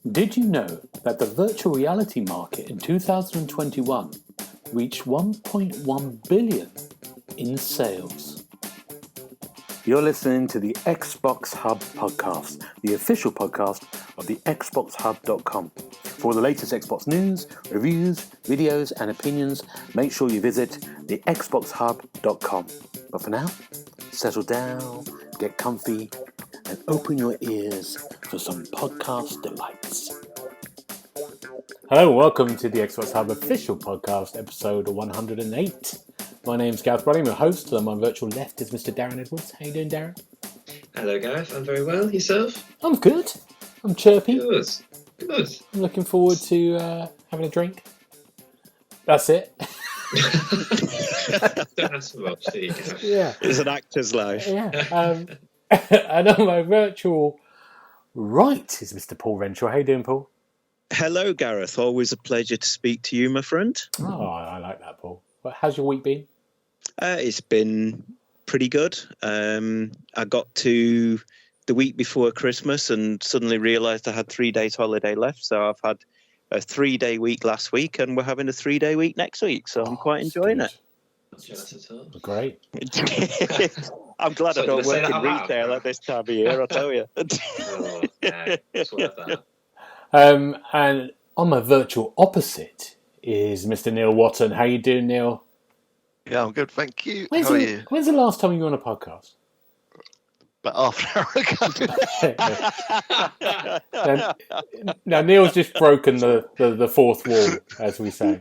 Did you know that the virtual reality market in 2021 reached 1.1 billion in sales? You're listening to the Xbox Hub Podcast, the official podcast of the TheXboxHub.com. For all the latest Xbox news, reviews, videos, and opinions, make sure you visit TheXboxHub.com. But for now, settle down, get comfy, and open your ears for some podcast delights. Hello, welcome to the Xbox Hub Official Podcast, episode 108. My name's Gareth Brolly, I'm your host, and on my virtual left is Mr. Darren Edwards. How you doing, Darren? Hello, Gareth. I'm very well. Yourself? I'm good. I'm chirpy. Good. Good. I'm looking forward to having a drink. That's it. Don't ask for much, do you, Gareth? Yeah. It's an actor's life. Yeah. And on my virtual right is Mr. Paul Renshaw. How you doing, Paul? Hello, Gareth. Always a pleasure to speak to you, my friend. Oh, I like that, Paul. Well, how's your week been? It's been pretty good. I got to the week before Christmas and suddenly realised I had 3 days holiday left. So I've had a 3-day week last week and we're having a 3-day week next week. So I'm quite enjoying it. Not jealous at all. Great. I'm glad I don't work in retail at this time of year, I'll tell you. Oh, no, it's worth that. And on my virtual opposite is Mr. Neil Watton. How you doing, Neil? Yeah, I'm good, thank you. How are you? When's the last time you were on a podcast? About half an hour ago. Now Neil's just broken the fourth wall, as we say.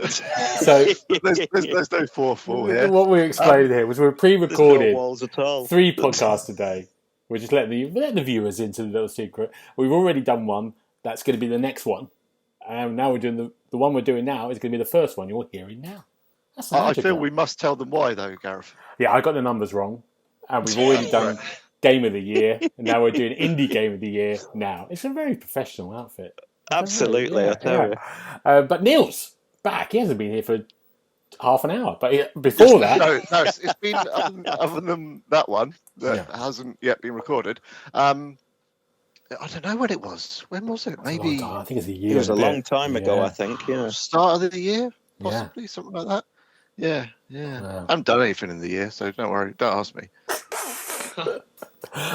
So there's no fourth wall here. What we explained here was we're pre-recorded There's no walls at all. 3 podcasts a day. We're just letting the viewers into the little secret. We've already done one. That's going to be the next one. And now we're doing the one we're doing now is going to be the first one you're hearing now. That's I feel we must tell them why, though, Gareth. Yeah, I got the numbers wrong. And we've already done Game of the Year. And now we're doing Indie Game of the Year now. It's a very professional outfit. Absolutely, I tell you. But Neil's back. He hasn't been here for half an hour. But before that... No, it's been, other than that one that hasn't yet been recorded, I don't know when it was. When was it? Maybe... I think it's a year. It was a long time ago, I think. Yeah. Start of the year, possibly, something like that. Yeah. I haven't done anything in the year, so don't worry. Don't ask me.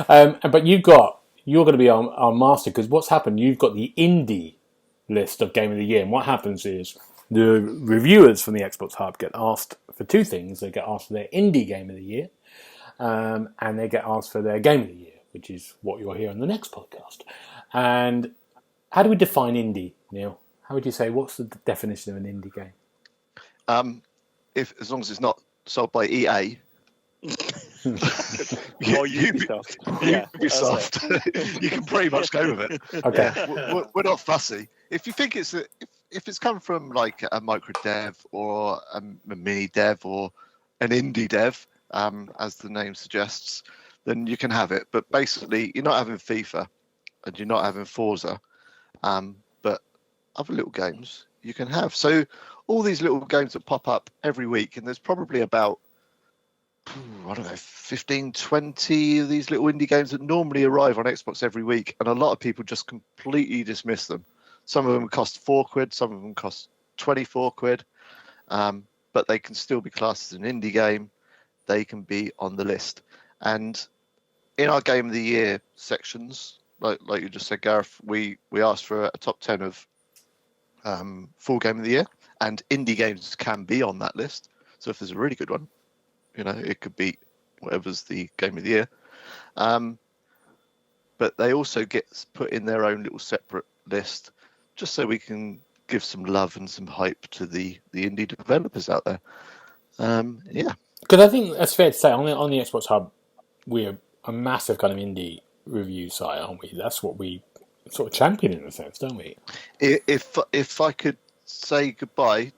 But you're going to be our master, because what's happened, you've got the indie list of Game of the Year, and what happens is the reviewers from the Xbox Hub get asked for 2 things. They get asked for their indie Game of the Year, and they get asked for their Game of the Year, which is what you'll hear on the next podcast. And how do we define indie, Neil? How would you say, what's the definition of an indie game? As long as it's not sold by EA. Or Ubisoft. Ubisoft. You can pretty much go with it. Okay. Yeah, we're not fussy. If you think if it's come from like a micro dev or a mini dev or an indie dev, as the name suggests, then you can have it. But basically, you're not having FIFA and you're not having Forza, but other little games you can have. So all these little games that pop up every week, and there's probably about, 15, 20 of these little indie games that normally arrive on Xbox every week, and a lot of people just completely dismiss them. Some of them cost £4, some of them cost 24 quid, but they can still be classed as an indie game. They can be on the list. And in our Game of the Year sections, like you just said, Gareth, we asked for a top 10 of full Game of the Year, and indie games can be on that list. So if there's a really good one, it could beat whatever's the Game of the Year. But they also get put in their own little separate list, just so we can give some love and some hype to the indie developers out there. Because I think that's fair to say, on the Xbox Hub, we're a massive kind of indie review site, aren't we? That's what we sort of champion in a sense, don't we? If I could say goodbye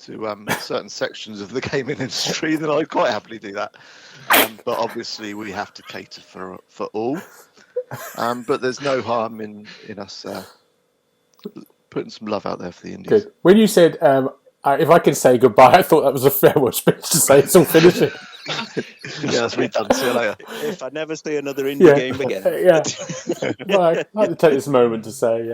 to certain sections of the gaming industry, then I'd quite happily do that. But obviously we have to cater for all. But there's no harm in us putting some love out there for the indies. Good. When you said, if I can say goodbye, I thought that was a farewell speech to say it's all finishing. Yeah, that's me done. See you later. If I never see another indie game again. Yeah. Well, I'd like to take this moment to say,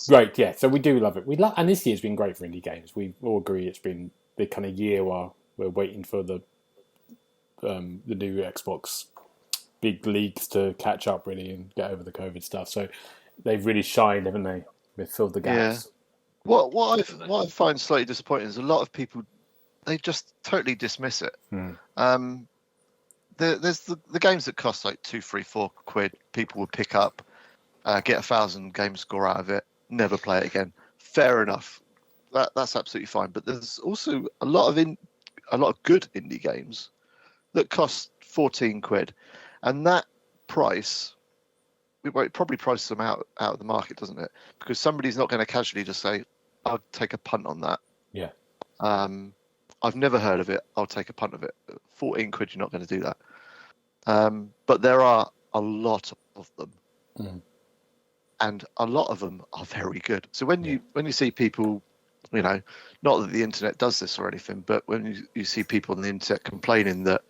right, yeah. So we do love it. And this year's been great for indie games. We all agree it's been the kind of year while we're waiting for the new Xbox big leagues to catch up really and get over the COVID stuff. So they've really shined, haven't they? They've filled the gaps. What I find slightly disappointing is a lot of people, they just totally dismiss it. There's the games that cost like £2, £3, £4 people will pick up, get 1,000 game score out of it, never play it again. Fair enough, that's absolutely fine. But there's also a lot of good indie games that cost £14, and that price, it probably prices them out of the market, doesn't it? Because somebody's not going to casually just say, "I'll take a punt on that." Yeah. I've never heard of it. I'll take a punt of it. £14, you're not going to do that. But there are a lot of them, and a lot of them are very good. So when you see people, not that the internet does this or anything, but when you see people on the internet complaining that,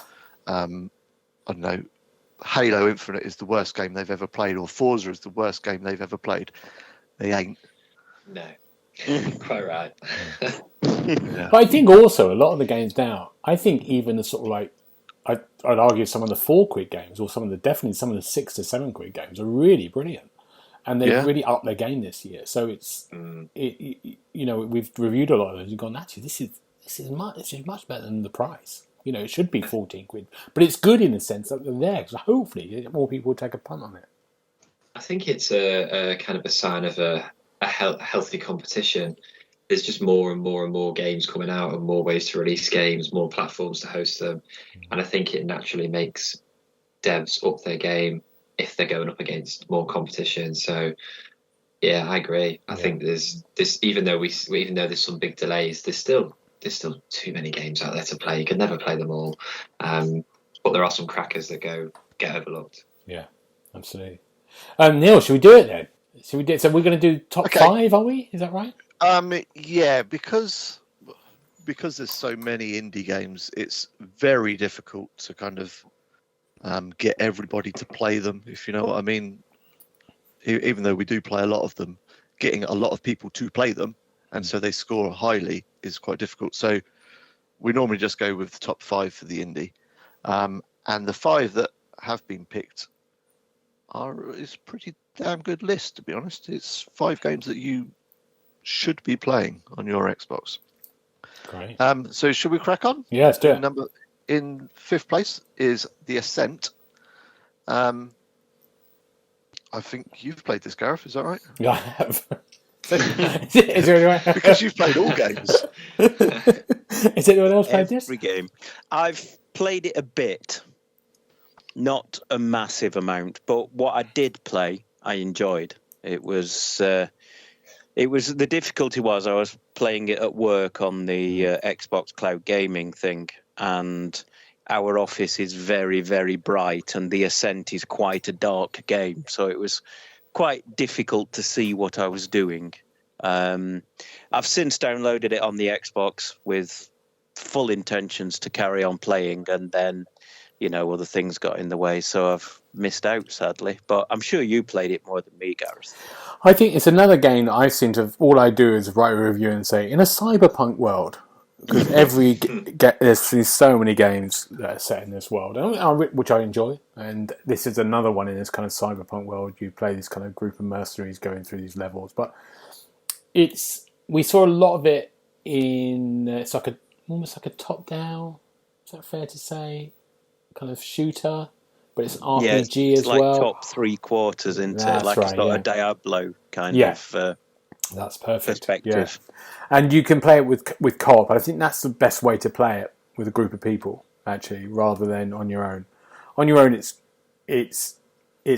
I don't know, Halo Infinite is the worst game they've ever played, or Forza is the worst game they've ever played, they ain't. No, quite right. But I think also a lot of the games now, I think even the sort of like, I'd argue some of the £4 games, or definitely some of the £6 to £7 games are really brilliant, and they've really upped their game this year. So it's we've reviewed a lot of those and gone, actually this is much better than the price. It should be £14, but it's good in the sense that they're there. So hopefully more people will take a punt on it. I think it's a kind of a sign of a healthy competition. There's just more and more and more games coming out, and more ways to release games, more platforms to host them, and I think it naturally makes devs up their game if they're going up against more competition. So yeah, I agree. I think there's this, even though there's some big delays, there's still too many games out there to play. You can never play them all, but there are some crackers that get overlooked. Yeah, absolutely. Neil, should we do it then? So we're going to do top 5, are we? Is that right? Yeah, because there's so many indie games, it's very difficult to kind of get everybody to play them, if you know what I mean. Even though we do play a lot of them, getting a lot of people to play them, and so they score highly, is quite difficult. So we normally just go with the top 5 for the indie, and the 5 that have been picked is a pretty damn good list, to be honest. It's 5 games that you should be playing on your Xbox. Great. So should we crack on? Yeah, let's do it. In 5th place is the Ascent. I think you've played this, Gareth, is that right? Yeah, I have. Is there anyone? Because you've played all games. Is anyone else played this? Every game. I've played it a bit, not a massive amount, but what I did play, I enjoyed. It was the difficulty was I was playing it at work on the Xbox Cloud Gaming thing, and our office is very, very bright, and the Ascent is quite a dark game, so it was quite difficult to see what I was doing. I've since downloaded it on the Xbox with full intentions to carry on playing, and then other things got in the way, so I've missed out, sadly. But I'm sure you played it more than me, Gareth. I think it's another game that I seem to. All I do is write a review and say, in a cyberpunk world, because there's so many games that are set in this world, which I enjoy, and this is another one in this kind of cyberpunk world. You play this kind of group of mercenaries going through these levels, but we saw a lot of it in. It's almost like a top-down. Is that fair to say? Kind of shooter, but it's RPG as like well. Top 3/4 into it, like it's not a Diablo kind of. That's perfect. Perspective. Yeah. And you can play it with co-op. I think that's the best way to play it, with a group of people, actually, rather than on your own. On your own, it's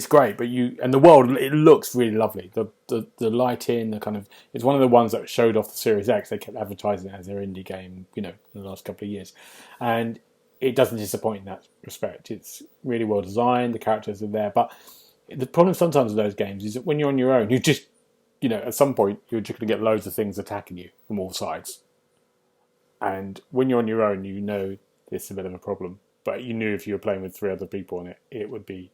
great, but the world, it looks really lovely. The lighting, it's one of the ones that showed off the Series X. They kept advertising it as their indie game, in the last couple of years, and it doesn't disappoint in that respect. It's really well designed. The characters are there, but the problem sometimes with those games is that when you're on your own, you just at some point, you're just going to get loads of things attacking you from all sides. And when you're on your own, it's a bit of a problem. But you knew if you were playing with 3 other people on it, it would be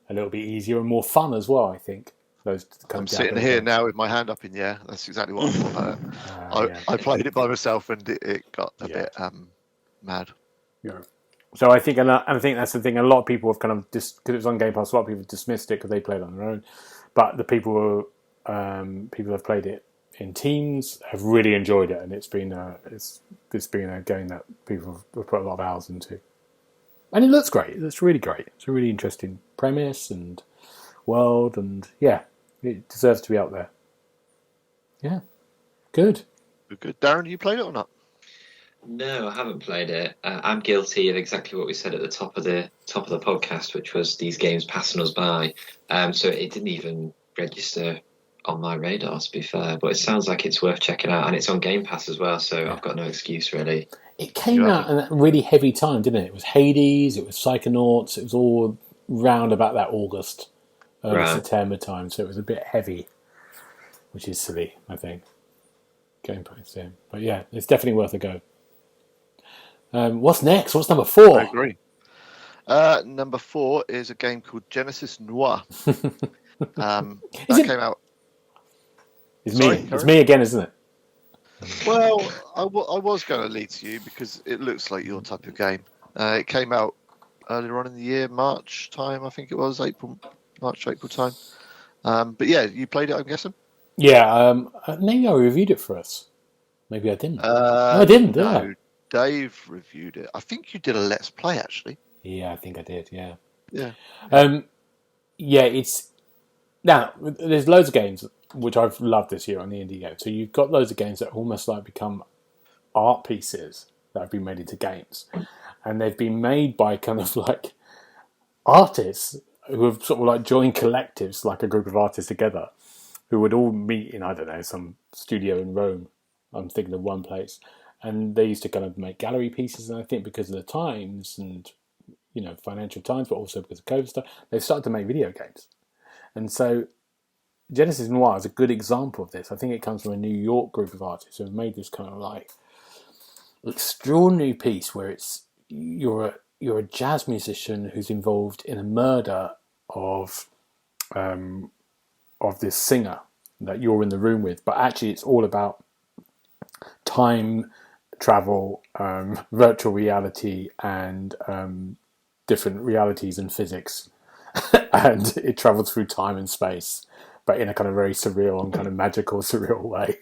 a little bit easier and more fun as well, I think. I'm sitting here now with my hand up in the air. That's exactly what I thought about it. I played it by myself and it got a bit mad. Yeah. So I think, and I think that's the thing. A lot of people have kind of because it was on Game Pass. A lot of people dismissed it because they played on their own. But the people who have played it in teams have really enjoyed it, and it's been a game that people have put a lot of hours into. And it looks great. It looks really great. It's a really interesting premise and world, and it deserves to be out there. Yeah, good. Good. Darren, you played it or not? No, I haven't played it. I'm guilty of exactly what we said at the top of the podcast, which was these games passing us by. So it didn't even register on my radar, to be fair. But it sounds like it's worth checking out, and it's on Game Pass as well. So I've got no excuse really. It came out at a really heavy time, didn't it? It was Hades, it was Psychonauts, it was all round about that August, September time. So it was a bit heavy, which is silly, I think. Game Pass, yeah. But yeah, it's definitely worth a go. What's next? What's number 4? I agree. Number 4 is a game called Genesis Noir. That came out. It's me again, isn't it? Well, I was going to lead to you because it looks like your type of game. It came out earlier on in the year, March time, I think it was, March, April time. But yeah, you played it, I'm guessing? Yeah, maybe I reviewed it for us. Maybe I didn't. No, I didn't, did I? Dave reviewed it. I think you did a Let's Play, actually. Yeah, I think I did, yeah. Yeah. It's... Now, there's loads of games which I've loved this year on the indie game. So you've got loads of games that almost like become art pieces that have been made into games. And they've been made by kind of like artists who have sort of like joined collectives, like a group of artists together, who would all meet in, I don't know, some studio in Rome. I'm thinking of one place. And they used to kind of make gallery pieces. And I think because of the times and, financial times, but also because of COVID stuff, they've started to make video games. And so Genesis Noir is a good example of this. I think it comes from a New York group of artists who have made this kind of like extraordinary piece where you're a jazz musician who's involved in a murder of this singer that you're in the room with, but actually it's all about time travel, virtual reality, and different realities and physics, and it travels through time and space, but in a kind of very surreal and kind of magical, surreal way.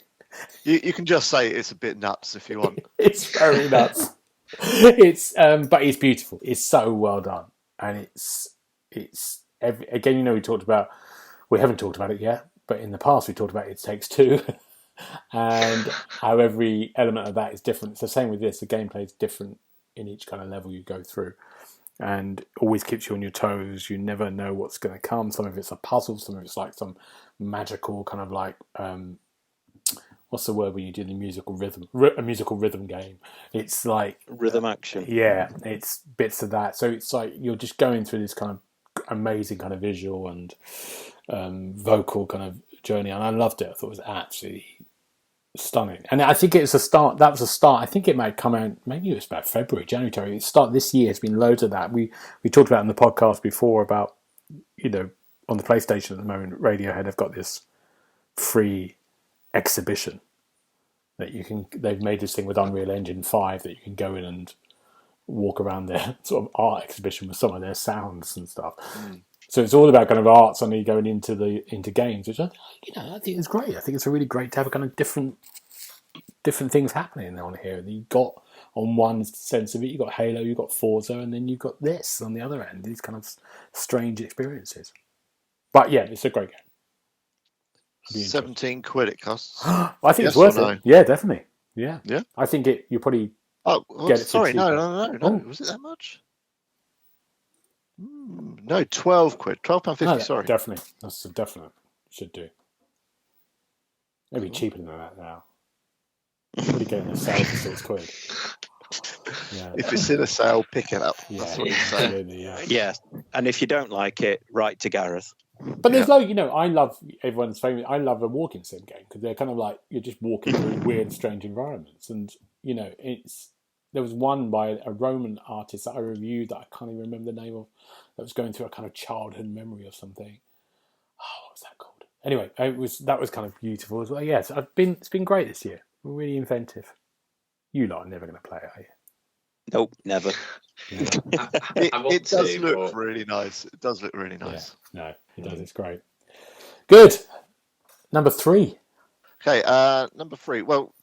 You can just say it's a bit nuts if you want. It's very nuts. But it's beautiful. It's so well done, and again, we haven't talked about it yet, but in the past we talked about It Takes Two, and how every element of that is different. It's the same with this. The gameplay is different in each kind of level you go through, and always keeps you on your toes. You never know what's going to come. Some of it's a puzzle, some of it's like some magical kind of like what's the word when you do the musical rhythm? A musical rhythm game. It's like rhythm action. Yeah, it's bits of that. So it's like you're just going through this kind of amazing kind of visual and vocal kind of journey, and I loved it. I thought it was absolutely stunning. And I think it's a start. That was a start. I think it might come out. Maybe it was about February, January. It start this year. It's been loads of that. We talked about in the podcast before about on the PlayStation at the moment, Radiohead have got this free exhibition that they've made this thing with Unreal Engine 5 that you can go in and walk around their sort of art exhibition with some of their sounds and stuff. So it's all about kind of art suddenly going into games, which I think is great. I think it's really great to have a kind of different things happening on here. And you've got, on one sense of it, you've got Halo, you've got Forza, and then you've got this on the other end, these kind of strange experiences. But yeah, it's a great game. 17 quid it costs. I think it's worth it. Yeah, definitely. Yeah. I think you probably get it. Sorry, no. Was it that much? No, 12 quid. £12.50, sorry. Definitely. That's a definite. Should do. Maybe cheaper than that now. Probably getting a sale for 6 quid. Yeah. If it's in a sale, pick it up. Yeah. That's what you're saying. Yeah. And if you don't like it, write to Gareth. But there's I love everyone's famous. I love a walking sim game because they're kind of like you're just walking through weird, strange environments, and it's there was one by a Roman artist that I reviewed that I can't even remember the name of, that was going through a kind of childhood memory or something. Oh, what was that called? Anyway, that was kind of beautiful as well. Yes, it's been great this year. Really inventive. You lot are never going to play it, are you? Nope, never. It does look really nice. It does look really nice. Yeah, no, it does. It's great. Good. Number 3. Okay, number 3. Well,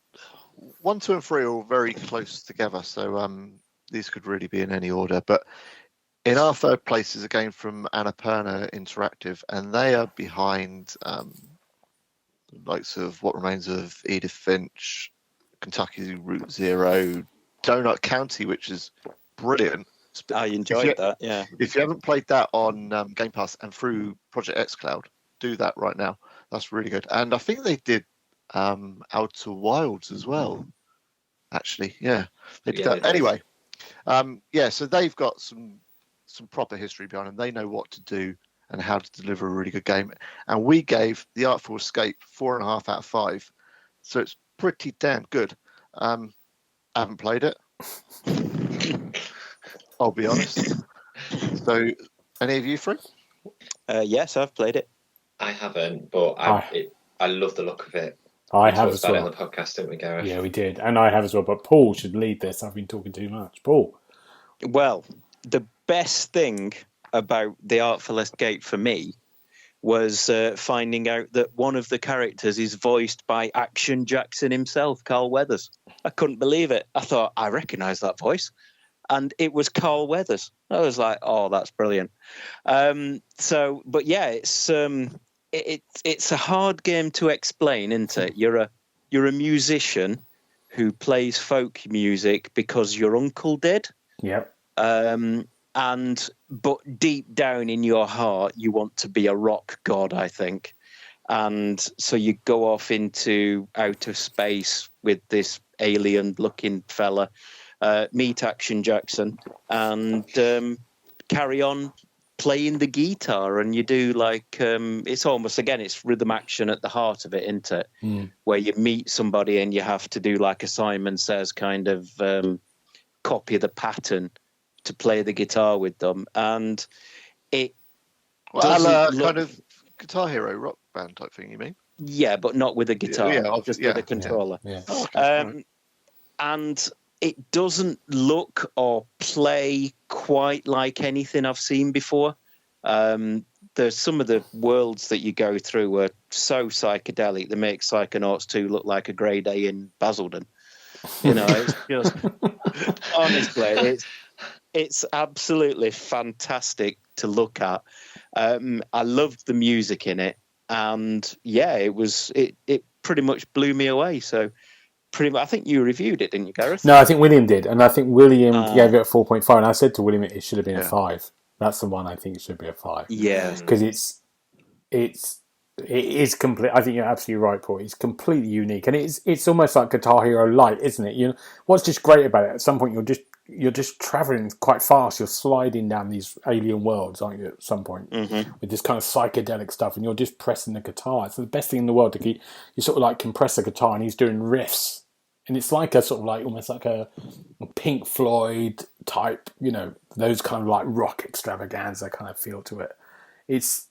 1, 2, and 3 are all very close together, so these could really be in any order. But in our third place is a game from Annapurna Interactive, and they are behind the likes of What Remains of Edith Finch, Kentucky Route Zero, Donut County, which is brilliant. I enjoyed that, yeah. If you haven't played that on Game Pass and through Project xCloud, do that right now. That's really good. And I think they did Outer Wilds as well, actually. Yeah, they did that. Anyway, so they've got some proper history behind them. They know what to do and how to deliver a really good game. And we gave The Artful Escape 4.5 out of 5. So it's pretty damn good. I haven't played it. I'll be honest. So, any of you three? Yes, I've played it. I haven't, but I love the look of it. I have as well. We talked about it on the podcast, didn't we, Gareth? Yeah, we did. And I have as well. But Paul should lead this. I've been talking too much. Paul. Well, the best thing about The Artful Escape for me was finding out that one of the characters is voiced by Action Jackson himself, Carl Weathers. I couldn't believe it. I thought, I recognise that voice. And it was Carl Weathers. I was like, oh, that's brilliant. But yeah, it's a hard game to explain, isn't it? You're a musician who plays folk music because your uncle did. Yep. But deep down in your heart, you want to be a rock god, I think. And so you go off into outer space with this alien-looking fella, meet Action Jackson, and carry on playing the guitar. And you do it's almost, again, it's rhythm action at the heart of it, isn't it? Mm. Where you meet somebody and you have to do like a Simon Says kind of copy the pattern to play the guitar with them. And it kind of Guitar Hero rock band type thing, you mean? Yeah, but not with a guitar, just with a controller. Yeah. Oh, okay. And it doesn't look or play quite like anything I've seen before. There's some of the worlds that you go through are so psychedelic, they make Psychonauts 2 look like a grey day in Basildon. It's just honestly, it's absolutely fantastic to look at. I loved the music in it, and yeah, it pretty much blew me away. So pretty much, I think you reviewed it, didn't you, Gareth? No, I think William did, and I think William gave it a 4.5, and I said to William it should have been a 5. That's the one I think it should be a 5. Yeah, because it is complete. I think you're absolutely right, Paul. It's completely unique, and it's almost like Guitar Hero Light, isn't it? What's just great about it? At some point, you're just traveling quite fast. You're sliding down these alien worlds, aren't you? At some point, with this kind of psychedelic stuff, and you're just pressing the guitar. It's the best thing in the world to keep. You sort of like compress the guitar, and he's doing riffs, and it's like a sort of like almost like a Pink Floyd type, those kind of like rock extravaganza kind of feel to it. It's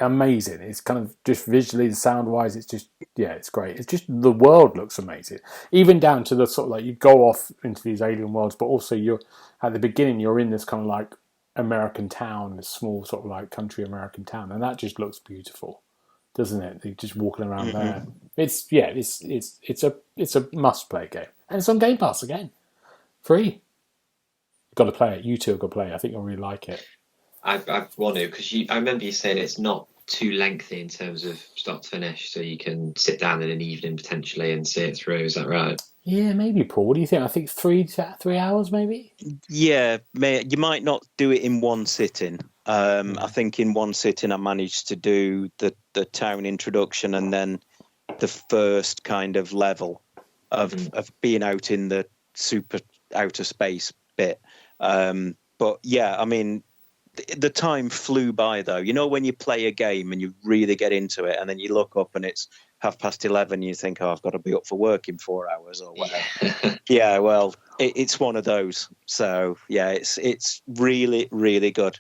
amazing. It's kind of just visually and sound wise, it's just, it's great. It's just, the world looks amazing, even down to the sort of like, you go off into these alien worlds, but also you're at the beginning, you're in this kind of like American town, this small sort of like country American town, and that just looks beautiful, doesn't it? You're just walking around there. It's a must play game, and it's on Game Pass again, free. You've got to play it. You two have got to play it. I think you'll really like it. I want to, because I remember you saying it's not too lengthy in terms of start to finish, so you can sit down in an evening potentially and see it through. Is that right? Yeah, maybe, Paul. What do you think? I think 3 hours, maybe. Yeah, you might not do it in one sitting. I think in one sitting I managed to do the town introduction and then the first kind of level of being out in the super outer space bit. But yeah, I mean, the time flew by, though. When you play a game and you really get into it, and then you look up and it's 11:30, you think, I've got to be up for work in 4 hours or whatever. Yeah. Yeah, well, it's one of those. So yeah, it's really, really good.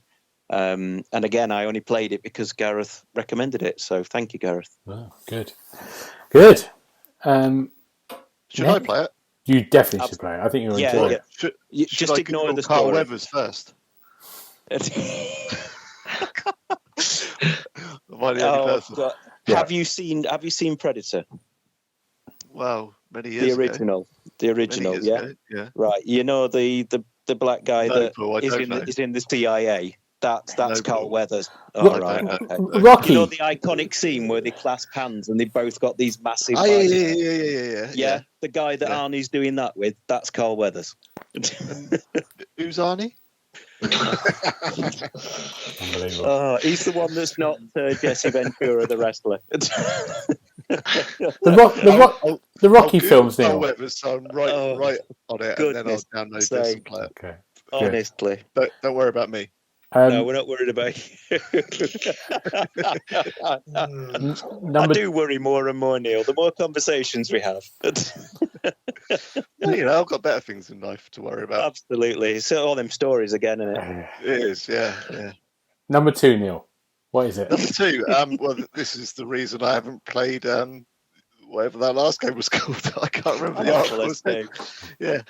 And again, I only played it because Gareth recommended it. So thank you, Gareth. Oh, good. Good. Should I play it? You definitely should play it. I think you'll enjoy it. Should Just I ignore Google the Carl story. Weathers first? Am I the only person? God. Yeah. Have you seen Predator? Well, many years The ago. original, Many years yeah. ago, yeah. Right. You know the black guy No, that Paul, I don't know. is in the CIA. That's No, Carl Paul. Weathers. No, Oh, I right. don't know. Okay. Rocky. You know the iconic scene where they clasp hands and they both got these massive. Oh, yeah. yeah. The guy that Yeah. Arnie's doing that with, that's Carl Weathers. Who's Arnie? Unbelievable. Oh, he's the one that's not Jesse Ventura, the wrestler. The Rocky films, Carl Neil. Weathers, so I'm right on it, and then I'll goodness download this sake. and play it. Okay. Honestly. Don't worry about me. No, we're not worried about you. I Number do worry more and more, Neil, the more conversations we have. Yeah, I've got better things in life to worry about. Absolutely. It's all them stories again, isn't it? It is, yeah. Number 2, Neil. What is it? Number 2, well, this is the reason I haven't played whatever that last game was called. I can't remember the Artful artist. Escape. Yeah,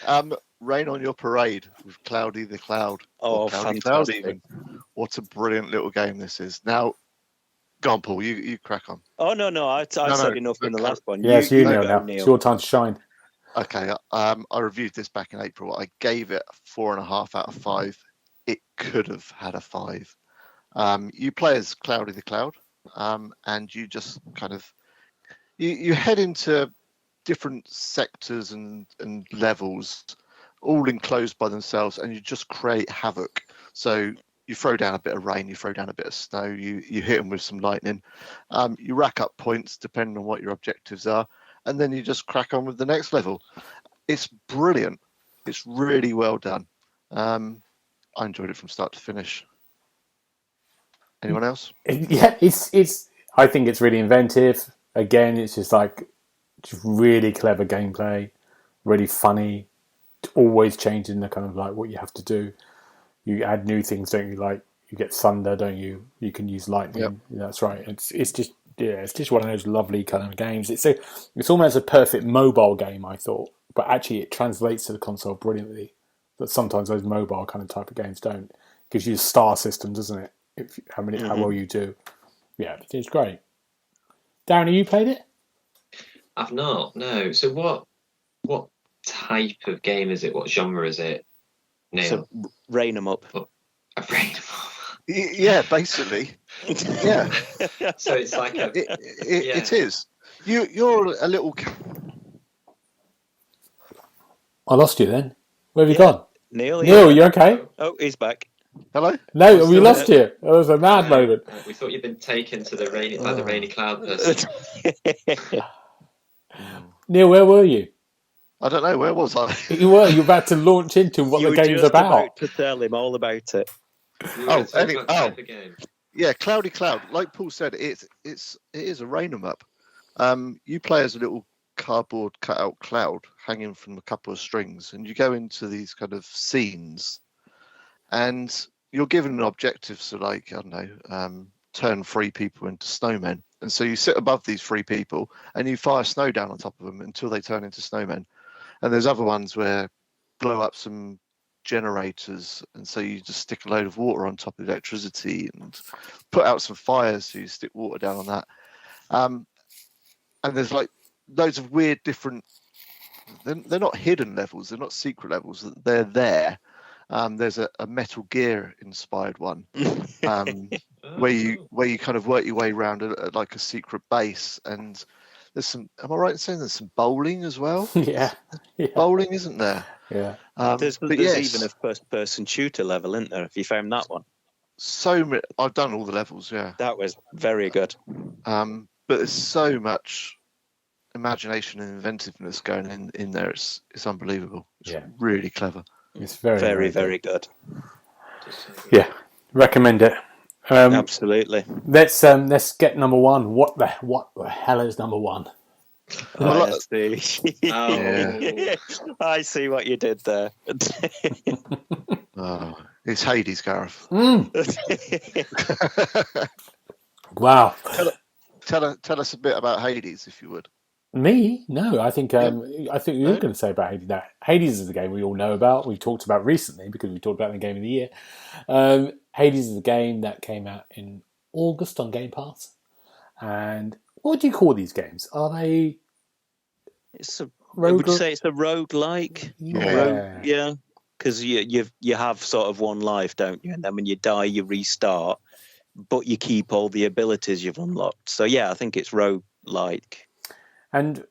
Rain on Your Parade with Cloudy the Cloud. Oh, Or Cloudy Cloud fantastic. even. What a brilliant little game this is. Now, go on, Paul, you crack on. Oh, no, I said enough in the last one. Yeah, it's you, go, Neil, now. It's your time to shine. Okay, I reviewed this back in April. I gave it 4.5 out of 5. It could have had a 5. You play as Cloudy the Cloud, and you just kind of you head into different sectors and levels, all enclosed by themselves, and you just create havoc. So you throw down a bit of rain, you throw down a bit of snow, you hit them with some lightning. You rack up points depending on what your objectives are, and then you just crack on with the next level. It's brilliant. It's really well done. I enjoyed it from start to finish. Anyone else? Yeah, it's. I think it's really inventive. Again, it's just really clever gameplay, really funny. Always changing the kind of what you have to do. You add new things, don't you? Like you get thunder, don't you? You can use lightning. Yep. That's right. It's just one of those lovely kind of games. It's almost a perfect mobile game, I thought, but actually it translates to the console brilliantly. But sometimes those mobile kind of type of games don't. It gives you a star system, doesn't it? How well you do. Yeah, it's great. Darren, have you played it? I've not. No. So what type of game is it? What genre is it? Neil? So rain them up. A brain. Yeah, basically. Yeah. So it's like a. It is. You're a little. I lost you then. Where have you gone? Neil, you okay? Oh, he's back. Hello. No, we lost you. It was a mad moment. We thought you'd been taken to the rainy cloud person. Neil, where were you? I don't know. Where was I? You were about to launch into what You the were game's just about. to tell him all about it. Game. Yeah, Cloudy Cloud. Like Paul said, it is a rain 'em up. You play as a little cardboard cutout cloud hanging from a couple of strings, and you go into these kind of scenes, and you're given an objective. So, turn 3 people into snowmen, and so you sit above these 3 people, and you fire snow down on top of them until they turn into snowmen. And there's other ones where blow up some generators, and so you just stick a load of water on top of electricity and put out some fires, so you stick water down on that. And there's loads of weird different, they're not hidden levels, they're not secret levels, they're there. There's a Metal Gear inspired one where you kind of work your way around like a secret base, and there's some, am I right in saying there's some bowling as well? Yeah. Bowling, isn't there? Yeah. There's even a first-person shooter level, isn't there? Have you found that one? I've done all the levels, yeah. That was very good. But there's so much imagination and inventiveness going in there. It's unbelievable. It's really clever. It's very, Very, very very good. Yeah, recommend it. Absolutely. Let's get number one. What the hell is number one? I see. Oh. I see what you did there. It's Hades, Gareth. Wow. Tell us a bit about Hades, if you would. Me? No, I think you were going to say about Hades. Now, Hades is a game we all know about. We've talked about recently because we talked about the Game of the Year. Hades is a game that came out in August on Game Pass. And what do you call these games? Are they? Would you say it's a roguelike? Yeah. Because you have sort of one life, don't you? And then when you die, you restart, but you keep all the abilities you've unlocked. So yeah, I think it's roguelike. And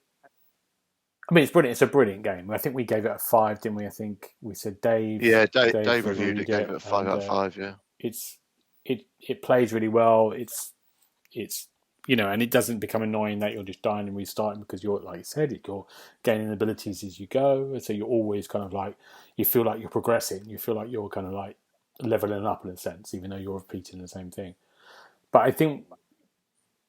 I mean, it's brilliant. It's a brilliant game. I think we gave it a 5, didn't we? I think we said Dave. Yeah, Dave reviewed it, gave it a 5 out of 5. Yeah, it plays really well. It's and it doesn't become annoying that you're just dying and restarting because you're, like you said, you're gaining abilities as you go. So you're always kind of like, you feel like you're progressing. You feel like you're kind of like leveling up in a sense, even though you're repeating the same thing. But I think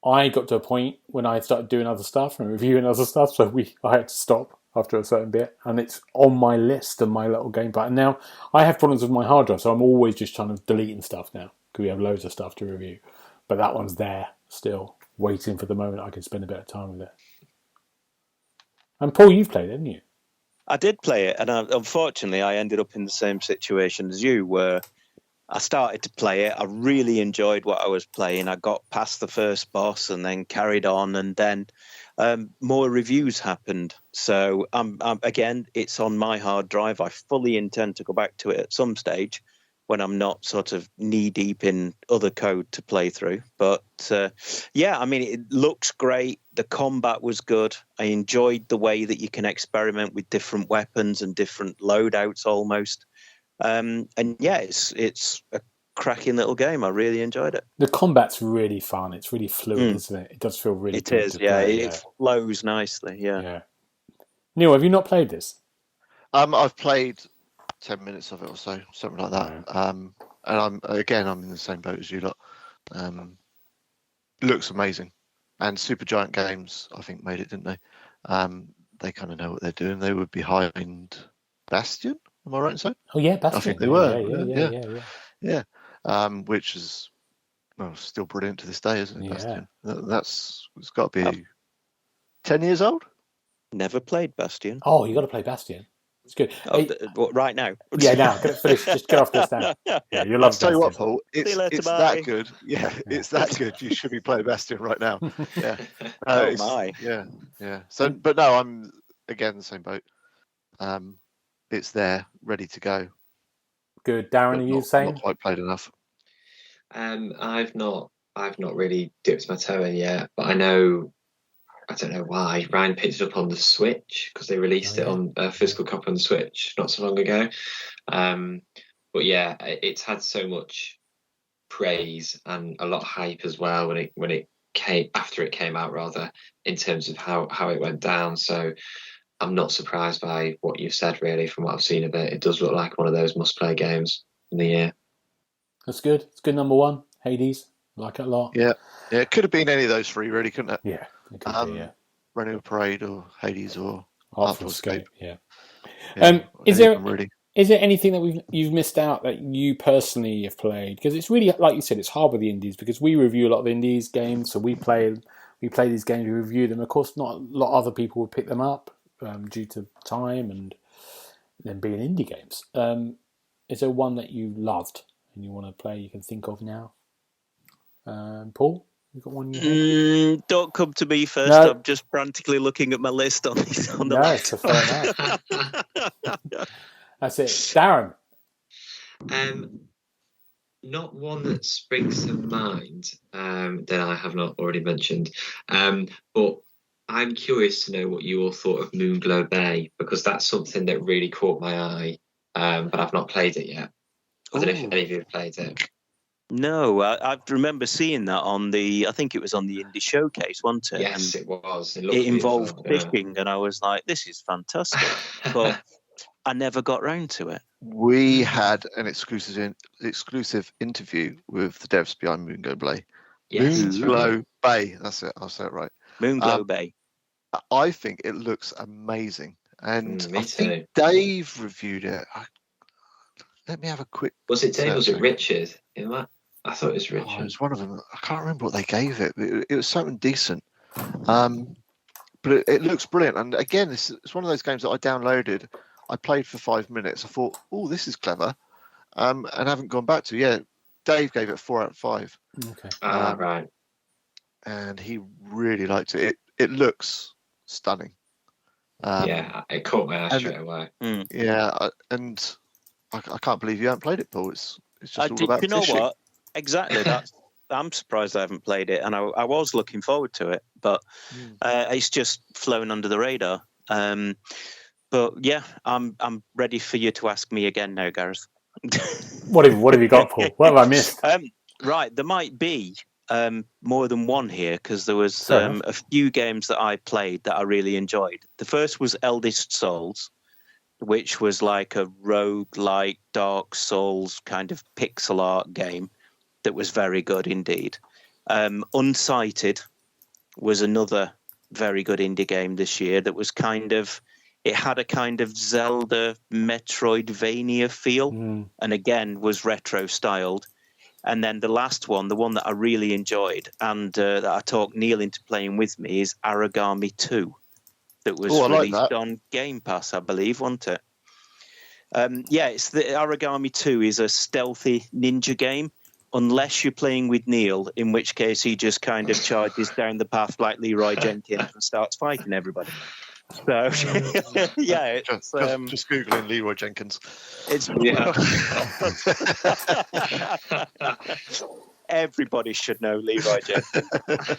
I got to a point when I started doing other stuff and reviewing other stuff, so I had to stop after a certain bit, and it's on my list of my little game part. And now I have problems with my hard drive, so I'm always just trying to deleting stuff now because we have loads of stuff to review. But that one's there still, waiting for the moment I can spend a bit of time with it. And Paul, you've played it, haven't you? I did play it, and unfortunately I ended up in the same situation as you, where I started to play it. I really enjoyed what I was playing. I got past the first boss and then carried on, and then more reviews happened. So again, it's on my hard drive. I fully intend to go back to it at some stage when I'm not sort of knee deep in other code to play through. But yeah, I mean, it looks great. The combat was good. I enjoyed the way that you can experiment with different weapons and different loadouts almost. And yeah, it's a cracking little game. I really enjoyed it. The combat's really fun. It's really fluid, isn't it? It does feel really good. It is, yeah. It flows nicely, yeah. Neil, have you not played this? I've played 10 minutes of it or so, something like that. And I'm in the same boat as you lot. Looks amazing. And Supergiant Games, I think, made it, didn't they? They kind of know what they're doing. They were behind Bastion. Am I right in saying? Oh yeah, Bastion. I think they were. Yeah. Which is still brilliant to this day, isn't it? Yeah. Bastion. It's got to be 10 years old. Never played Bastion. Oh, you got to play Bastion. It's good. Right now? Yeah, now. Finish. Just get off this now. Yeah, you'll love. I'll tell you what, Paul. It's that good. Yeah, it's that good. You should be playing Bastion right now. Yeah. Oh my. Yeah. So, but no, I'm again the same boat. It's there, ready to go. Good, Darren. Are you saying? Not quite played enough. I've not really dipped my toe in yet, but I don't know why Ryan picked it up on the Switch because they released it on a physical copy on the Switch not so long ago. But yeah, it's had so much praise and a lot of hype as well when it came out, rather, in terms of how it went down. So I'm not surprised by what you've said, really, from what I've seen of it. It does look like one of those must-play games in the year. That's good. It's good number one. Hades. I like it a lot. Yeah. It could have been any of those three, really, couldn't it? Yeah. It could be, Running a Parade or Hades or Artful Escape. Yeah. Is there anything that you've missed out that you personally have played? Because it's really, like you said, it's hard with the indies because we review a lot of indies games, so we play these games, we review them. Of course, not a lot of other people would pick them up due to time and them being indie games. Is there one that you loved and you want to play you can think of now? Paul? You got one? Don't come to me first. No. I'm just frantically looking at my list on the list. Fair enough. That's it. Darren? Not one that springs to mind that I have not already mentioned. But I'm curious to know what you all thought of Moonglow Bay, because that's something that really caught my eye, but I've not played it yet. I don't know if any of you have played it. No, I remember seeing that I think it was on the Indie Showcase, wasn't it? Yes, it was. It involved fishing, and I was like, this is fantastic. But I never got round to it. We had an exclusive interview with the devs behind Moonglow Bay. Yes, that's right. Moonglow Bay. That's it. I'll say it right. Moonglow Bay. I think it looks amazing, and Me I think too. Dave reviewed it. Let me have a quick. Was it Dave? Was it search. Richard in that? I thought it was Oh, Richard. it was one of them. I can't remember what they gave it. It was something decent. But it looks brilliant. And again, it's one of those games that I downloaded. I played for 5 minutes. I thought, oh, this is clever, and haven't gone back to. Yeah, Dave gave it 4 out of 5. Okay. Right. And he really liked it. It looks stunning. Yeah, it caught my eye straight away. Yeah, and I can't believe you haven't played it, Paul. It's just all about you know fishing. what? Exactly. I'm surprised I haven't played it, and I was looking forward to it, but it's just flown under the radar. But yeah, I'm ready for you to ask me again now, Gareth. What have you got, Paul? What have I missed? Right, there might be more than one here, because there was a few games that I played that I really enjoyed. The first was Eldest Souls, which was like a roguelike Dark Souls kind of pixel art game that was very good indeed. Unsighted was another very good indie game this year that was it had a kind of Zelda Metroidvania feel, and again was retro styled. And then the last one, the one that I really enjoyed and that I talked Neil into playing with me, is Aragami 2, that was released on Game Pass, I believe, wasn't it? It's the Aragami 2 is a stealthy ninja game, unless you're playing with Neil, in which case he just kind of charges down the path like Leroy Jenkins and starts fighting everybody. So, yeah, it's just googling Leroy Jenkins. It's everybody should know Leroy Jenkins.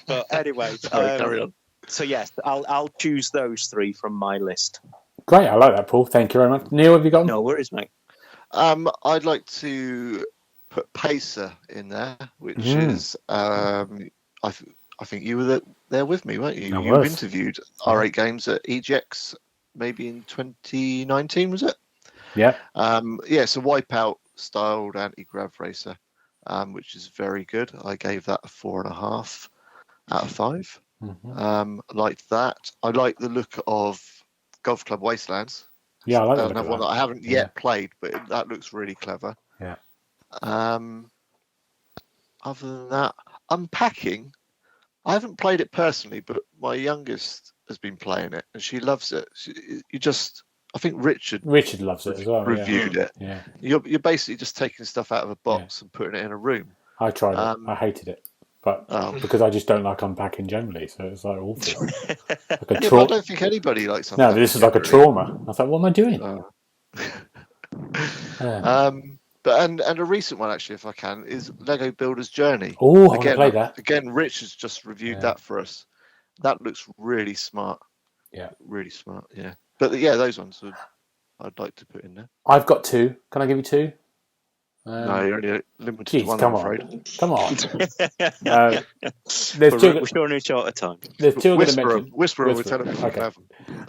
But anyway, carry on. So yes, I'll choose those 3 from my list. Great, I like that, Paul. Thank you very much. Neil, have you got them? No worries, mate. I'd like to put Pacer in there, which is I think you were there with me, weren't you? You interviewed R8 Games at EGX maybe in 2019, was it? Yeah. It's a Wipeout styled anti-grav racer, which is very good. I gave that a 4.5 out of 5. Liked that. I like the look of Golf Club Wastelands. Yeah, I like that. Another one that I haven't yet played, but that looks really clever. Yeah. Other than that, Unpacking. I haven't played it personally, but my youngest has been playing it, and she loves it. I think Richard loves it as well. Reviewed it. Yeah. You're basically just taking stuff out of a box and putting it in a room. I tried it. I hated it, but because I just don't like unpacking generally, so it's like awful. Like a but I don't think anybody likes unpacking. No, this is like a trauma. I thought, what am I doing? But a recent one actually, if I can, is Lego Builder's Journey. Oh, I want to play that. Again, Rich has just reviewed that for us. That looks really smart. Yeah, really smart. Yeah, but those ones I'd like to put in there. I've got 2. Can I give you 2? No, you're only limited to one. Come I'm on, afraid. Come on. There's 2. We're running short of time. There's 2 I'm going to mention. Whisperer. We're telling people. Okay.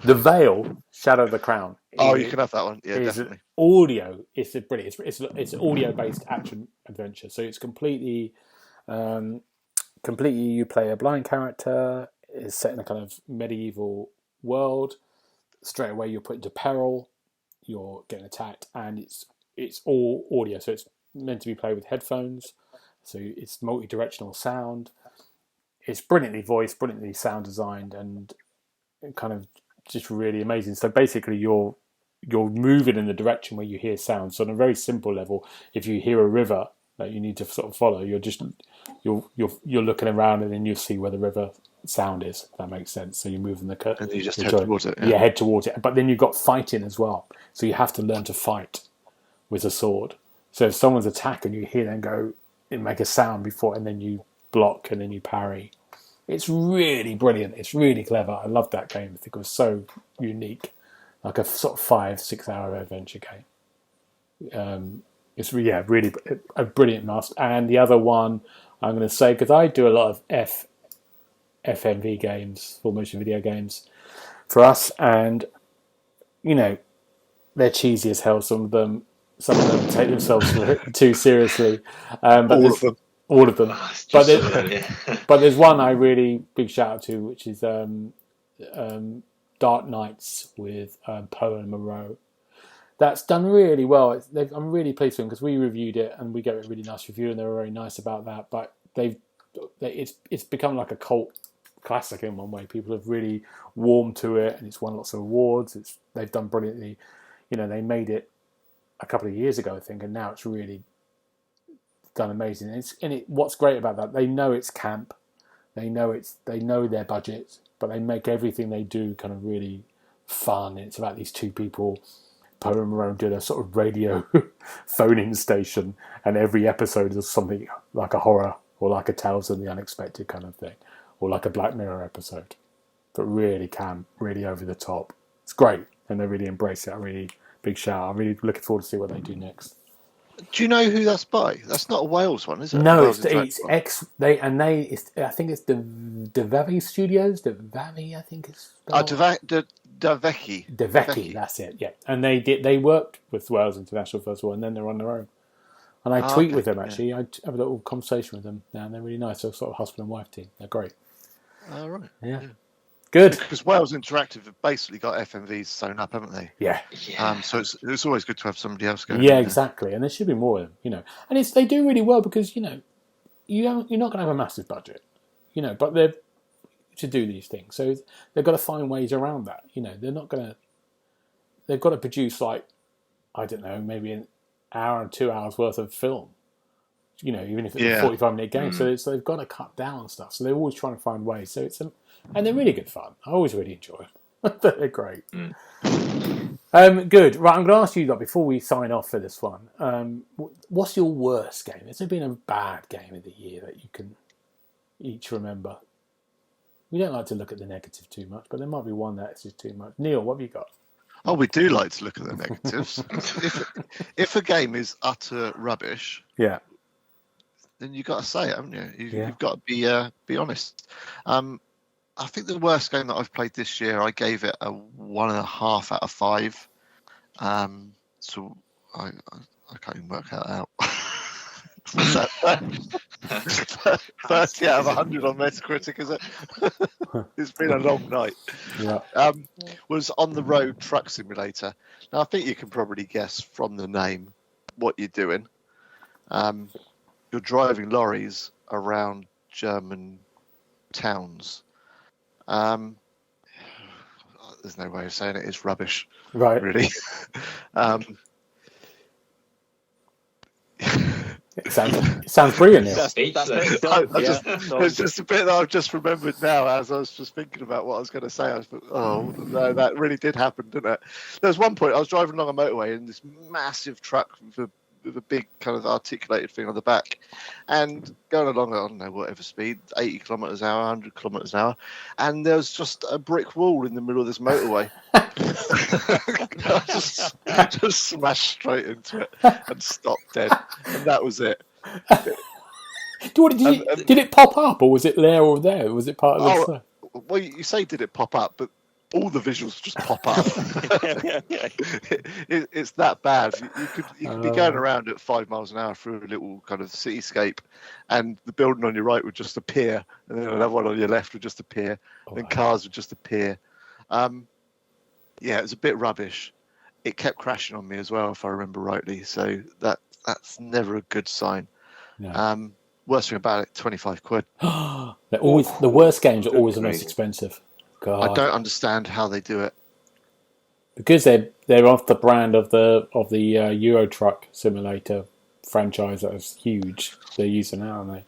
The Veil, Shadow of the Crown. Oh, you can have that one. Yeah, definitely. Audio. It's brilliant. It's an audio-based action adventure. So it's completely. You play a blind character. It's set in a kind of medieval world. Straight away, you're put into peril. You're getting attacked, and it's all audio. So it's meant to be played with headphones. So it's multi-directional sound. It's brilliantly voiced, brilliantly sound designed, and kind of just really amazing. So basically, you're moving in the direction where you hear sound. So on a very simple level, if you hear a river that you need to sort of follow, you're looking around, and then you see where the river sound is. If that makes sense. So you're moving the curtain. And you just head towards it. Yeah, head towards it. But then you've got fighting as well. So you have to learn to fight with a sword. So if someone's attacking, you hear them go and make a sound before, and then you block, and then you parry. It's really brilliant. It's really clever. I love that game. I think it was so unique, like a sort of 5-6 hour adventure game. It's really a brilliant master. And the other one I'm going to say, because I do a lot of FMV games, full motion video games, for us, and they're cheesy as hell. Some of them take themselves too seriously. But All of them. All of them. Oh, it's But just some of them, yeah. but there's one I really big shout out to, which is Dark Nights with Poe and Moreau. That's done really well. I'm really pleased with them because we reviewed it and we gave it a really nice review, and they were very nice about that. But it's become like a cult classic in one way. People have really warmed to it, and it's won lots of awards. They've done brilliantly. They made it a couple of years ago, I think, and now it's really done amazing. What's great about that, they know it's camp, they know their budget, but they make everything they do kind of really fun. It's about these two people. Poe and Moreau did a sort of radio phone-in station, and every episode is something like a horror or like a Tales of the Unexpected kind of thing, or like a Black Mirror episode, but really camp, really over the top. It's great, and they really embrace it. A really big shout. I'm really looking forward to see what they do next. Do you know who that's by? That's not a Wales one, is it? No, it's I think it's the Devavi Studios. Devavi, I think it's. Daveki. Deveki, that's it. Yeah, and they worked with Wales International Festival, and then they're on their own. And I tweet with them actually. Yeah. I have a little conversation with them now, and they're really nice. They're sort of husband and wife team. They're great. Oh, right. Yeah. Good. Because Wales Interactive have basically got FMVs sewn up, haven't they? Yeah. So it's always good to have somebody else going. Yeah, exactly. And there should be more of them, And they do really well because, you're not going to have a massive budget, but they're to do these things. So they've got to find ways around that. They've got to produce maybe an hour and 2 hours worth of film, even if it's a 45-minute game. So they've got to cut down on stuff. So they're always trying to find ways. So and they're really good fun. I always really enjoy them. They're great. Good. Right, I'm going to ask you before we sign off for this one. What's your worst game? Has there been a bad game of the year that you can each remember? We don't like to look at the negative too much, but there might be one that's just too much. Neil, what have you got? Oh, we do like to look at the negatives. if a game is utter rubbish, then you've got to say it, haven't you? You've got to be honest. I think the worst game that I've played this year, I gave it a 1.5 out of 5. So I can't even work that out. What's that? 30 out of 100 on Metacritic, is it? It's been a long night. Yeah. Was On the Road Truck Simulator. Now, I think you can probably guess from the name what you're doing. You're driving lorries around German towns. There's no way of saying it. It's rubbish. Right. Really. It sounds brilliant. There's just a bit that I've just remembered now as I was just thinking about what I was going to say. I thought, oh, no, that really did happen, didn't it? There was one point I was driving along a motorway and this massive truck with a big kind of articulated thing on the back, and going along, I don't know, whatever speed, 80 kilometres an hour, 100 kilometres an hour, and there was just a brick wall in the middle of this motorway. I just smashed straight into it and stopped dead, and that was it. Did it pop up, or was it there or there? Was it part of the... Well, you say did it pop up, but all the visuals just pop up. It's that bad. You could be going around at 5 miles an hour through a little kind of cityscape, and the building on your right would just appear, and then another one on your left would just appear, and cars would just appear. It was a bit rubbish. It kept crashing on me as well, if I remember rightly. So that's never a good sign. No. Worst thing about it, 25 quid. They're always the worst games are always the most expensive. God. I don't understand how they do it. Because they're off the brand of the Euro Truck Simulator franchise that is huge. They're using now, aren't they?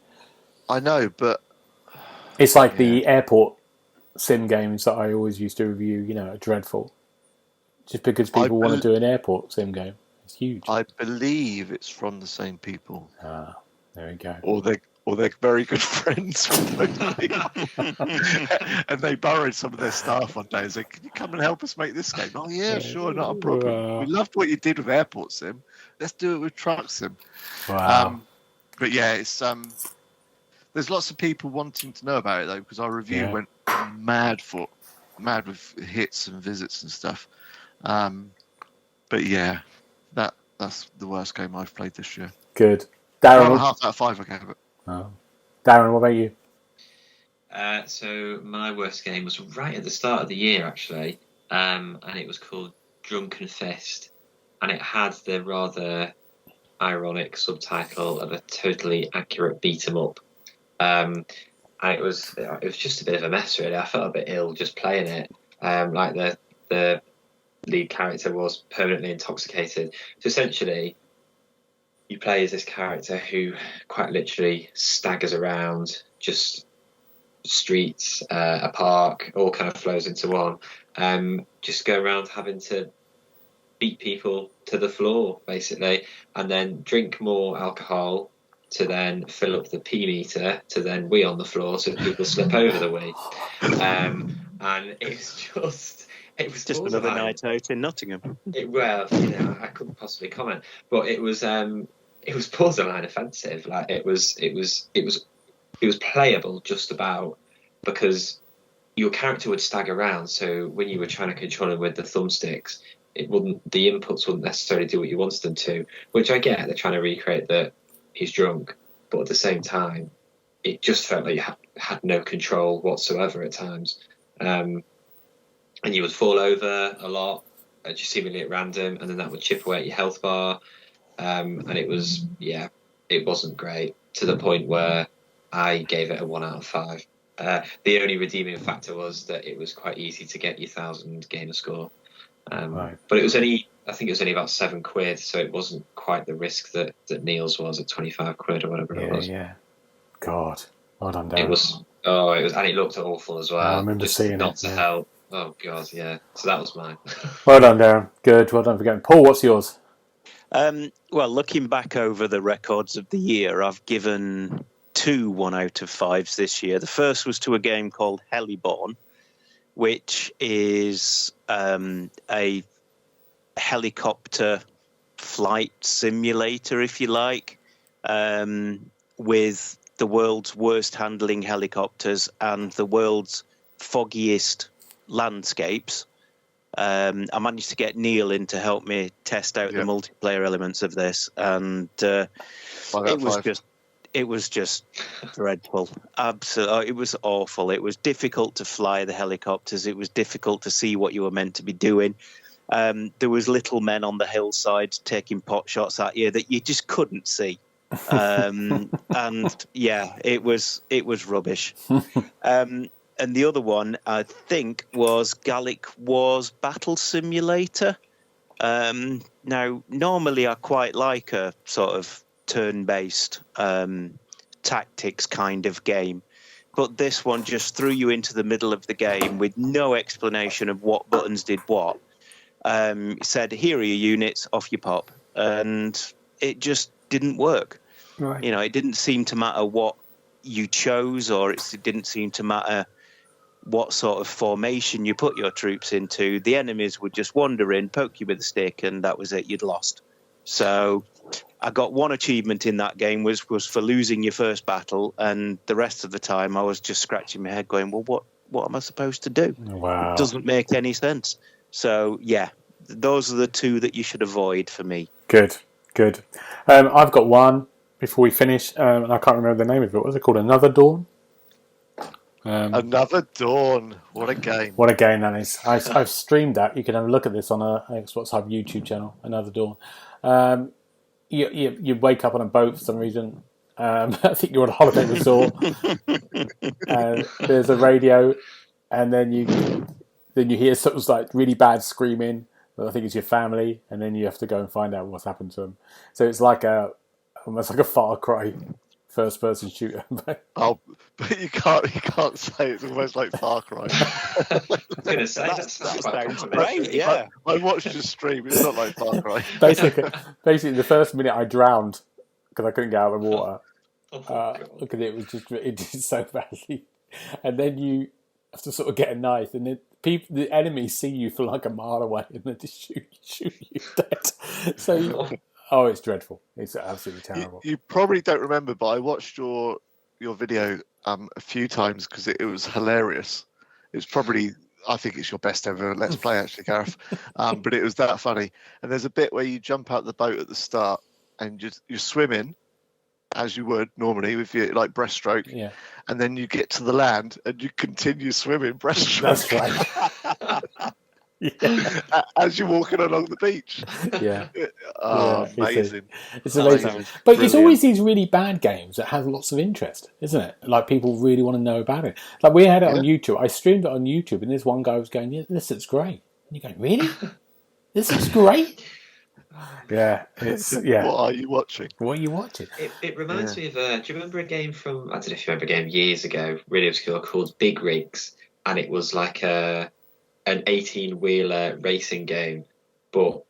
I know, but it's like the airport sim games that I always used to review. Are dreadful. Just because people want to do an airport sim game, it's huge. I believe it's from the same people. Ah, there we go. Or they're very good friends with those people. And they borrowed some of their staff one day and said, "Can you come and help us make this game?" Oh yeah, sure, not a problem. We loved what you did with Airport Sim. Let's do it with Truck Sim. Wow. But yeah, it's there's lots of people wanting to know about it though, because our review went mad with hits and visits and stuff. But yeah, that's the worst game I've played this year. Good. 4.5 out of 5 I gave it. Oh. Darren, what about you? So my worst game was right at the start of the year, actually, and it was called Drunken Fist, and it had the rather ironic subtitle of a totally accurate beat 'em up. And it was just a bit of a mess, really. I felt a bit ill just playing it. Like the lead character was permanently intoxicated. So essentially, you play as this character who quite literally staggers around just streets, a park, all kind of flows into one. Just go around having to beat people to the floor, basically, and then drink more alcohol to then fill up the P meter to then wee on the floor so people slip over the wee. And it was Just another night out in Nottingham. I couldn't possibly comment, but it was borderline offensive. Like it was playable just about, because your character would stagger around. So when you were trying to control him with the thumbsticks, the inputs wouldn't necessarily do what you wanted them to. Which I get, they're trying to recreate that he's drunk, but at the same time, it just felt like you had no control whatsoever at times. And you would fall over a lot, just seemingly at random, and then that would chip away at your health bar. And it wasn't great, to the point where I gave it a 1 out of 5. The only redeeming factor was that it was quite easy to get your 1,000 gamer score. Right. But I think it was only about £7, so it wasn't quite the risk that Neil's was at £25 or whatever it was. Yeah. God, well done, Darren. It was, and it looked awful as well. I remember seeing it. Not to help. Oh God, yeah. So that was mine. Well done, Darren. Good. Well done for getting. Paul, what's yours? Well, looking back over the records of the year, I've given 2 1 out of 5s this year. The first was to a game called Heliborn, which is a helicopter flight simulator, if you like, with the world's worst handling helicopters and the world's foggiest landscapes. I managed to get Neil in to help me test out the multiplayer elements of this, and it was just dreadful. Absolutely, it was awful. It was difficult to fly the helicopters. It was difficult to see what you were meant to be doing. There was little men on the hillside taking pot shots at you that you just couldn't see. And yeah, it was rubbish. And the other one, I think, was Gallic Wars Battle Simulator. Now, normally I quite like a sort of turn-based tactics kind of game, but this one just threw you into the middle of the game with no explanation of what buttons did what. It said, here are your units, off you pop. And it just didn't work. Right. You know, it didn't seem to matter what you chose, or it didn't seem to matter what sort of formation you put your troops into. The enemies would just wander in, poke you with a stick, and that was it. You'd lost. So I got one achievement in that game was for losing your first battle, and the rest of the time I was just scratching my head going, well, what am I supposed to do? Wow. It doesn't make any sense. So, yeah, those are the 2 that you should avoid for me. Good. I've got one before we finish, and I can't remember the name of it. What was it called? Another Dawn? Another Dawn. What a game. What a game that is. I've streamed that. You can have a look at this on a TheXboxHub YouTube channel, Another Dawn. You wake up on a boat for some reason. I think you're on a holiday resort. There's a radio, and then you hear something like really bad screaming. I think it's your family, and then you have to go and find out what's happened to them. So it's like almost like a Far Cry first-person shooter. Oh, but you can't say it's almost like Far Cry. I was going to say that sounds great. Yeah, I watched the stream. It's not like Far Cry. Basically, the first minute I drowned because I couldn't get out of the water. Look at it; it did so badly, and then you have to sort of get a knife, and then the enemies see you from like a mile away, and they just shoot you dead. So. It's dreadful. It's absolutely terrible. You probably don't remember, but I watched your video a few times because it was hilarious. It's probably, I think it's your best ever Let's Play, actually, Gareth. But it was that funny. And there's a bit where you jump out the boat at the start and you're swimming as you would normally with your like breaststroke. Yeah. And then you get to the land and you continue swimming breaststroke. That's right. Yeah. As you're walking along the beach. Yeah. Oh, Yeah, amazing. It's amazing. Amazing. But it's Brilliant. always these really bad games that have lots of interest, isn't it? Like people really want to know about it. Like we had it on YouTube. I streamed it on YouTube, and this one guy was going, "Yeah, this looks great." And you go, "Really? This looks great?" Yeah, yeah. What are you watching? What are you watching? It reminds me of. Do you remember a game from? I don't know if you remember a game years ago, really obscure, called Big Rigs, and it was like an 18-wheeler racing game, but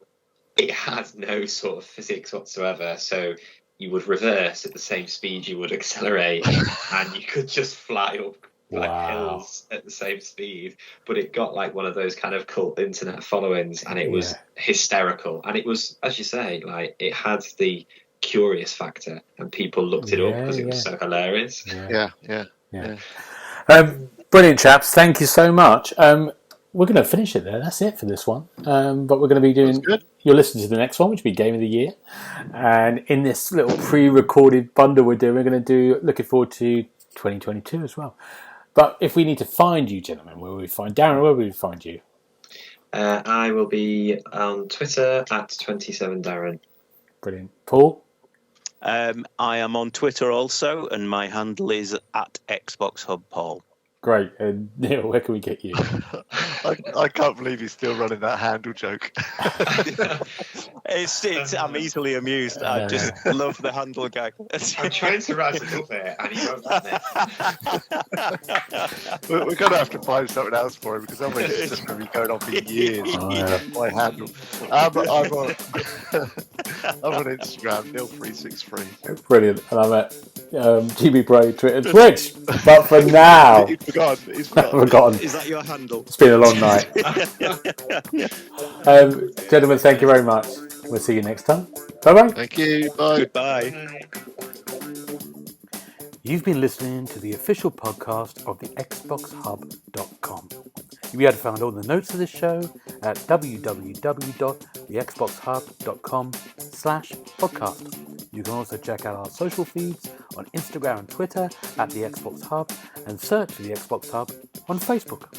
it had no sort of physics whatsoever. So you would reverse at the same speed you would accelerate, and you could just fly up like hills at the same speed. But it got like one of those kind of cult internet followings, and it was hysterical. And it was, as you say, like it had the curious factor, and people looked it up because it was so hilarious. Yeah. Brilliant, chaps. Thank you so much. We're going to finish it there. That's it for this one. But we're going to be doing... You'll listen to the next one, which will be Game of the Year. And in this little pre-recorded bundle we're doing, we're going to do... Looking forward to 2022 as well. But if we need to find you, gentlemen, where will we find... Darren, where will we find you? I will be on Twitter at 27Darren. Brilliant. Paul? I am on Twitter also, and my handle is at XboxHubPaul. Great. And Neil, where can we get you? I can't believe he's still running that handle joke. I'm easily amused. I just love the handle gag. I'm trying to write it up there, and he won't let me. We're going to have to find something else for him, because otherwise it's just going to be going on for years. My handle. I'm on Instagram, Neil363. Brilliant. And I'm at GB Pro, Twitter, Twitch. But for now... He's forgotten. Forgotten. Is that your handle? It's been a long night. Gentlemen, thank you very much. We'll see you next time. Bye-bye. Thank you. Bye. Goodbye. You've been listening to the official podcast of TheXboxHub.com. You'll be able to find all the notes of this show at www.TheXboxHub.com/podcast. You can also check out our social feeds on Instagram and Twitter at The Xbox Hub, and search for The Xbox Hub on Facebook.